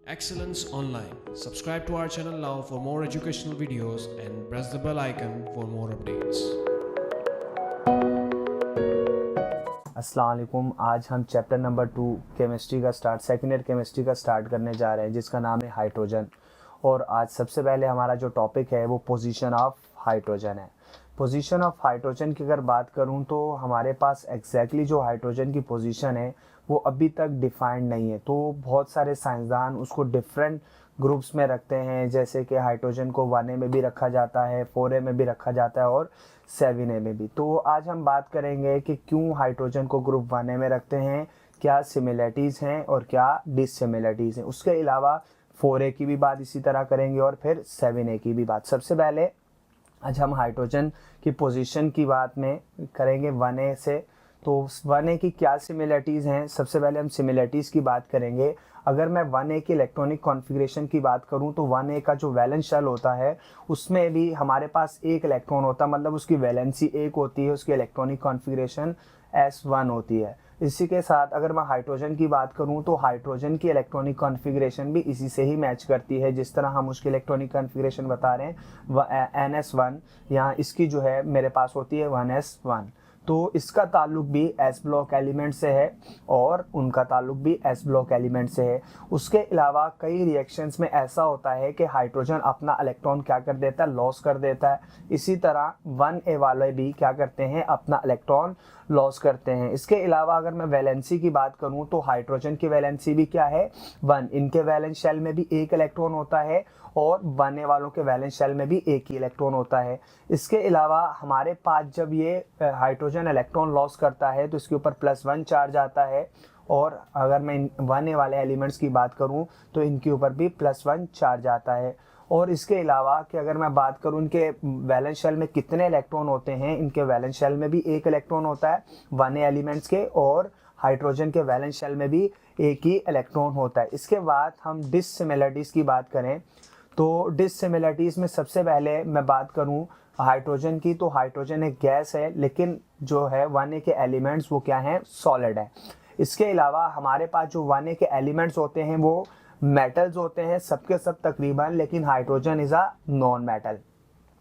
Excellence Online. Subscribe to our channel now for more educational videos and press the bell icon for more updates. अस्सलाम वालेकुम। आज हम chapter number 2 chemistry का second year chemistry का start करने जा रहे हैं, जिसका नाम है हाइड्रोजन। और आज सबसे पहले हमारा जो टॉपिक है वो पोजीशन ऑफ हाइड्रोजन है। पोजीशन ऑफ हाइड्रोजन की अगर बात करूं तो हमारे पास एग्जैक्टली जो हाइड्रोजन की पोजीशन है वो अभी तक डिफाइंड नहीं है। तो बहुत सारे साइंसदान उसको डिफरेंट ग्रुप्स में रखते हैं, जैसे कि हाइड्रोजन को 1A में भी रखा जाता है, 4A में भी रखा जाता है और 7A में भी। तो आज हम बात करेंगे कि क्यों हाइड्रोजन को ग्रुप 1A में रखते हैं, क्या सिमिलरिटीज़ हैं और क्या डिससिमिलरिटीज़ हैं। उसके अलावा 4A की भी बात इसी तरह करेंगे और फिर 7A की भी बात। सबसे पहले आज हम हाइड्रोजन की पोजीशन की बात में करेंगे 1A से। तो 1A की क्या सिमिलरिटीज़ हैं, सबसे पहले हम सिमिलरिटीज़ की बात करेंगे। अगर मैं 1A की इलेक्ट्रॉनिक कॉन्फ़िगरेशन की बात करूं तो 1A का जो वैलेंस शेल होता है उसमें भी हमारे पास एक इलेक्ट्रॉन होता है, मतलब उसकी वैलेंसी एक होती है, उसकी इलेक्ट्रॉनिक कॉन्फ़िगरेशन S1 होती है। इसी के साथ अगर मैं हाइड्रोजन की बात करूं तो हाइड्रोजन की इलेक्ट्रॉनिक कॉन्फ़िगरेशन भी इसी से ही मैच करती है, जिस तरह हम उसकी इलेक्ट्रॉनिक कॉन्फ़िगरेशन बता रहे हैं NS1, यहाँ इसकी जो है मेरे पास होती है 1S1। तो इसका ताल्लुक भी S ब्लॉक एलिमेंट से है और उनका ताल्लुक भी S ब्लॉक एलिमेंट से है। उसके अलावा कई रिएक्शंस में ऐसा होता है कि हाइड्रोजन अपना इलेक्ट्रॉन क्या कर देता है, लॉस कर देता है। इसी तरह 1A वाले भी क्या करते हैं, अपना इलेक्ट्रॉन लॉस करते हैं। इसके अलावा अगर मैं वैलेंसी की बात करूं तो हाइड्रोजन की वैलेंसी भी क्या है, 1। इनके वैलेंस शेल में भी एक इलेक्ट्रॉन होता है और 1A वालों के वैलेंस शेल में भी एक ही इलेक्ट्रॉन होता है। इसके अलावा हमारे पास जब ये हाइड्रोजन इलेक्ट्रॉन लॉस करता है तो इसके ऊपर +1 चार्ज आता है, और अगर मैं 1A वाले एलिमेंट्स की बात करूं तो इनके ऊपर भी +1 चार्ज आता है। और इसके अलावा कि अगर मैं बात करूं इनके वैलेंस शेल में कितने इलेक्ट्रॉन होते हैं, इनके वैलेंस शेल में भी एक इलेक्ट्रॉन होता है 1A एलिमेंट्स के, और हाइड्रोजन के वैलेंस शेल में भी एक ही इलेक्ट्रॉन होता है। इसके बाद हम डिससिमिलरिटीज़ की बात करें तो डिससिमिलरिटीज़ में सबसे पहले मैं बात करूं हाइड्रोजन की, तो हाइड्रोजन एक गैस है, लेकिन जो है 1A के एलिमेंट्स वो क्या हैं, सॉलिड है। इसके अलावा हमारे पास जो 1A के एलिमेंट्स होते हैं वो मेटल्स होते हैं सबके सब तकरीबन, लेकिन hydrogen is a non metal.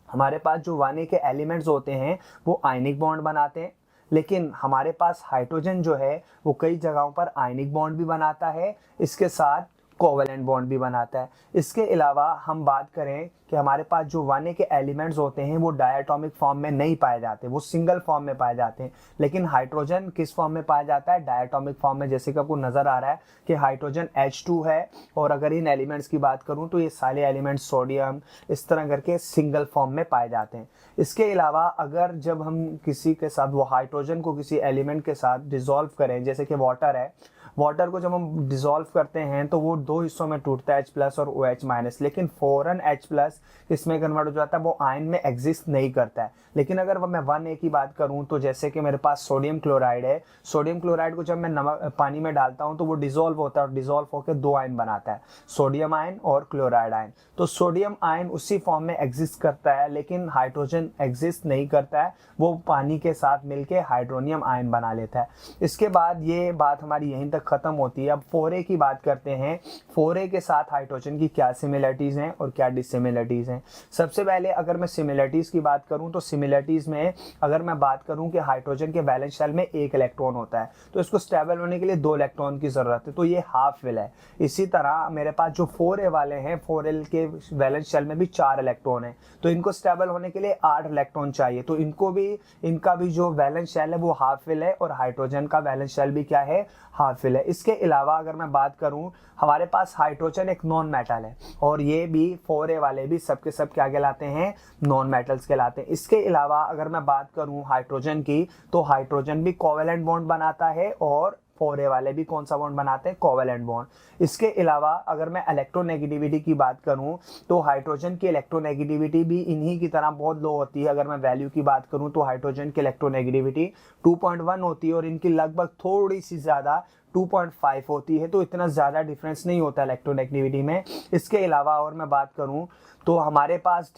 हमारे पास जो 1A के एलिमेंट्स होते हैं वो आयनिक बॉन्ड बनाते हैं, लेकिन हमारे पास हाइड्रोजन जो है वो कई जगहों पर आयनिक बॉन्ड भी बनाता है, इसके साथ कोवेलेंट बॉन्ड भी बनाता है। इसके अलावा हम बात करें कि हमारे पास जो 1A के एलिमेंट्स होते हैं वो डायटोमिक फॉर्म में नहीं पाए जाते, वो सिंगल फॉर्म में पाए जाते हैं। लेकिन हाइड्रोजन किस फॉर्म में पाया जाता है, डायटोमिक फॉर्म में। जैसे कि आपको नज़र आ रहा है कि हाइड्रोजन H2 है, और अगर इन एलिमेंट्स की बात करूं तो ये सारे एलिमेंट्स सोडियम इस तरह करके सिंगल फॉर्म में पाए जाते हैं। इसके अलावा अगर जब हम किसी के साथ वो हाइड्रोजन को किसी एलिमेंट के साथ डिज़ोल्व करें, जैसे कि वाटर है, वाटर को जब हम डिज़ोल्व करते हैं तो वो दो हिस्सों में टूटता है, H+ और OH-, लेकिन फ़ौरन H+ इसमें कन्वर्ट हो जाता है, वो आयन में एग्जिस्ट नहीं करता है। लेकिन अगर मैं 1A की बात करूं तो जैसे कि मेरे पास सोडियम क्लोराइड है, सोडियम क्लोराइड को जब मैं नमक पानी में डालता हूं तो वो डिज़ोल्व होता है, और डिज़ोल्व होकर दो आयन बनाता है, सोडियम आयन और क्लोराइड आयन। तो सोडियम आयन उसी फॉर्म में एग्जिस्ट करता है, लेकिन हाइड्रोजन एग्जिस्ट नहीं करता है, वो पानी के साथ मिलकर हाइड्रोनियम आयन बना लेता है। इसके बाद ये बात हमारी यहीं तक ख़त्म होती है। अब 4A की बात करते हैं, 4A के साथ हाइड्रोजन की क्या सिमिलरिटीज़ हैं और क्या डिससिमिलरिटीज़ हैं। सबसे पहले अगर मैं सिमिलरिटीज़ की बात करूं तो सिमिलरिटीज़ में अगर मैं बात करूं कि हाइड्रोजन के वैलेंस शेल में एक इलेक्ट्रॉन होता है, तो इसको स्टेबल होने के लिए 2 इलेक्ट्रॉन की ज़रूरत है, तो ये हाफ फिल है। इसी तरह मेरे पास जो 4A वाले हैं, 4A के वैलेंस शेल में भी 4 इलेक्ट्रॉन है, तो इनको स्टेबल होने के लिए 8 इलेक्ट्रॉन चाहिए। तो इनका भी जो वैलेंस शेल है वो हाफ फिल है, और हाइड्रोजन का वैलेंस शेल भी क्या है, हाफ फिल है। इसके अलावा अगर मैं बात करूं, हमारे पास हाइड्रोजन एक नॉन मेटल है, और ये भी 4A वाले भी सबके सब क्या कहलाते हैं, नॉन मेटल्स कहलाते हैं। इसके अलावा अगर मैं बात करूं हाइड्रोजन की, तो हाइड्रोजन भी कोवेलेंट बॉन्ड बनाता है, और 4A वाले भी कौन सा बॉन्ड बनाते हैं, कोवेलेंट बॉन्ड। इसके अलावा अगर मैं इलेक्ट्रोनेगेटिविटी की बात करूं तो हाइड्रोजन की इलेक्ट्रोनेगेटिविटी भी इन्हीं की तरह बहुत लो होती है। अगर मैं वैल्यू की बात करूं तो हाइड्रोजन की इलेक्ट्रोनेगेटिविटी 2.1 होती है, और इनकी लगभग थोड़ी सी ज़्यादा 2.5 होती है, तो इतना ज़्यादा डिफरेंस नहीं होता इलेक्ट्रोनेगेटिविटी में। इसके अलावा और मैं बात करूँ तो हमारे पास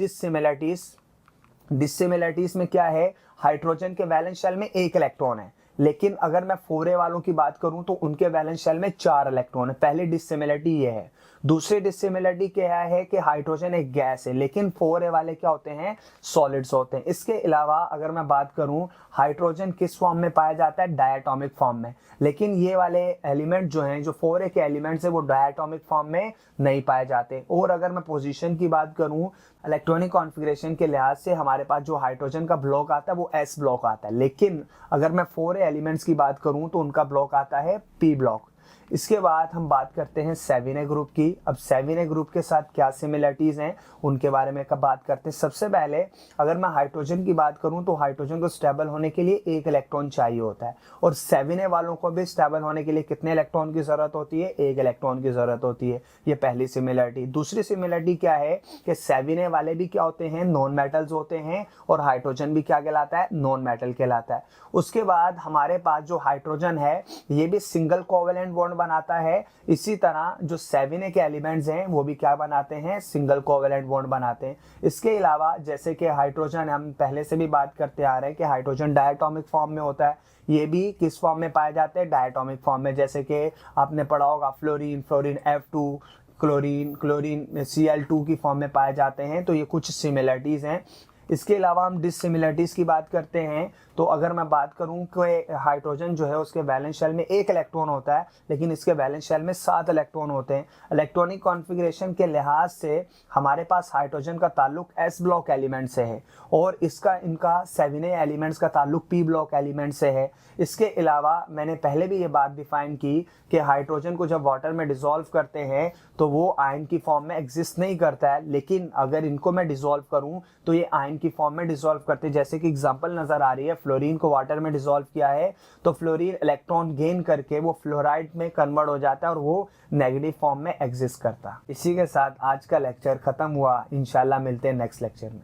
डिससिमिलरिटीज़ में क्या है, हाइड्रोजन के वैलेंस शेल में एक इलेक्ट्रॉन है, लेकिन अगर मैं 4a वालों की बात करूं तो उनके वैलेंस शेल में 4 इलेक्ट्रॉन है। पहली डिसिमिलरिटी ये है। दूसरी डिसिमिलरिटी क्या है कि हाइड्रोजन एक गैस है, लेकिन 4a वाले क्या होते हैं, सॉलिड्स होते हैं। इसके अलावा अगर मैं बात करूं हाइड्रोजन किस फॉर्म में पाया जाता है, डायटोमिक फॉर्म में, लेकिन ये वाले एलिमेंट जो हैं, जो 4a के एलिमेंट्स है, वो डायटोमिक फॉर्म में नहीं पाए जाते। और अगर मैं पोजीशन की बात करूं इलेक्ट्रॉनिक कॉन्फ़िगरेशन के लिहाज से हमारे पास जो हाइड्रोजन का ब्लॉक आता है वो s ब्लॉक आता है, लेकिन अगर मैं 4a एलिमेंट्स की बात करूं तो उनका ब्लॉक आता है p ब्लॉक। इसके बाद हम बात करते हैं 7a ग्रुप की। अब 7a ग्रुप के साथ क्या सिमिलरिटीज़ हैं उनके बारे में कब बात करते हैं। सबसे पहले अगर मैं हाइड्रोजन की बात करूं तो हाइड्रोजन को स्टेबल होने के लिए 1 इलेक्ट्रॉन चाहिए होता है, और 7a वालों को भी स्टेबल होने के लिए कितने इलेक्ट्रॉन की ज़रूरत होती है, 1 इलेक्ट्रॉन की ज़रूरत होती है। ये पहली सिमिलरिटी। दूसरी सिमिलरिटी क्या है कि 7a वाले भी क्या होते हैं, नॉन मेटल्स होते हैं, और हाइड्रोजन भी क्या कहलाता है, नॉन मेटल कहलाता है। उसके बाद हमारे पास जो हाइड्रोजन है ये भी सिंगल कोवेलेंट बॉन्ड बनाता है। इसी तरह जो 7a के एलिमेंट्स हैं वो भी क्या बनाते हैं, सिंगल कोवेलेंट बॉन्ड बनाते हैं। इसके अलावा जैसे कि हाइड्रोजन, हम पहले से भी बात करते आ रहे हैं कि हाइड्रोजन डायटोमिक फॉर्म में होता है। ये भी किस फॉर्म में पाए जाते हैं, डायटोमिक फॉर्म में। जैसे कि आपने पढ़ा होगा फ्लोरीन F2, क्लोरीन Cl2 की फॉर्म में पाए जाते हैं। तो ये कुछ सिमिलरिटीज़ हैं। इसके अलावा हम डिससिमिलरिटीज़ की बात करते हैं तो अगर मैं बात करूं कि हाइड्रोजन जो है उसके वैलेंस शेल में 1 इलेक्ट्रॉन होता है, लेकिन इसके वैलेंस शेल में 7 इलेक्ट्रॉन होते हैं। इलेक्ट्रॉनिक कॉन्फ़िगरेशन के लिहाज से हमारे पास हाइड्रोजन का ताल्लुक s ब्लॉक एलिमेंट से है, और इनका 7a एलिमेंट्स का ताल्लुक p ब्लॉक एलिमेंट से है। इसके अलावा मैंने पहले भी ये बात डिफाइन की कि हाइड्रोजन को जब वाटर में डिसॉल्व करते हैं तो वो आयन की फॉर्म में एग्जिस्ट नहीं करता है, लेकिन अगर इनको मैं डिसॉल्व करूं तो ये आयन की फॉर्म में डिसॉल्व करते हैं। जैसे कि एग्जांपल नजर आ रही है, फ्लोरीन को वाटर में डिसॉल्व किया है तो फ्लोरीन इलेक्ट्रॉन गेन करके वो फ्लोराइड में कन्वर्ट हो जाता है और वो नेगेटिव फॉर्म में एग्जिस्ट करता है। इसी के साथ आज का लेक्चर खत्म हुआ। इंशाल्लाह मिलते हैं नेक्स्ट लेक्चर में।